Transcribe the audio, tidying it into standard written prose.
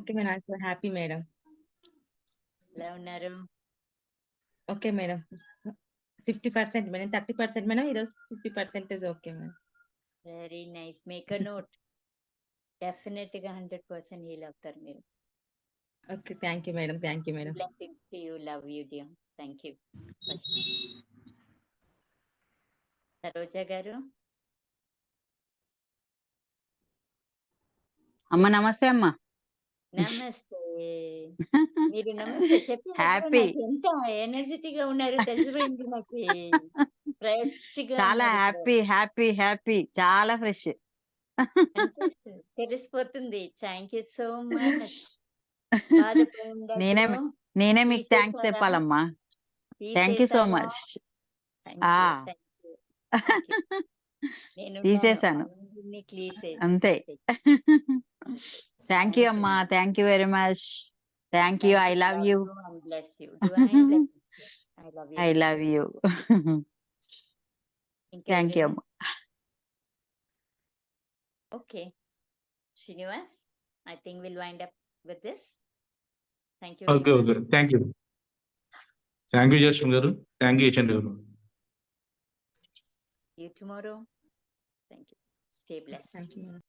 Okay madam. I so happy madam. ఎలా ఉన్నారు? Okay madam. 50% madam. 30% madam. ఈరోజు 50% okay madam. Very nice. Make a note. Definite గా 100% heal అవుతారు మీరు. Okay. Thank you madam. Thank you madam. Blessings to you. Love you, dear. Thank you. Saroja గారు. అమ్మ నమస్తే అమ్మ. నమస్తే. మీరు నమస్తే చెప్పినప్పుడు హ్యాపీ. నాకు ఎంత ఎనర్జెటిక్ గా ఉన్నారు తెలిసిపోయింది నాకు. ఫ్రెష్ గా చాలా ఉన్నారు హ్యాపీ హ్యాపీ హ్యాపీ చాలా ఫ్రెష్. అనిపిస్తుంది, తెలిసిపోతుంది. Thank you so much. నేనే బాధపడిండప్పుడు నేనే మీకు థ్యాంక్స్ తీసేసారా? చెప్పాలమ్మా. థ్యాంక్ యూ సో తీసేసారా? Much. Thank you, thank you, thank you. నేనున్నాను. తీసేసాను అందరినీ క్లీసే అంతే. థ్యాంక్ యూ అమ్మా. Thank you very much. Thank you. I love you. and bless you. Divine blessings. I love you. I love you. Thank you అమ్మా. Okay. Srinivas, I think we'll wind up with this. Thank you. Okay, okay. Thank you. Thank you, Jasmine garu. Thank you, each and everyone. See you tomorrow. Thank you. Stay blessed. Thank you madam.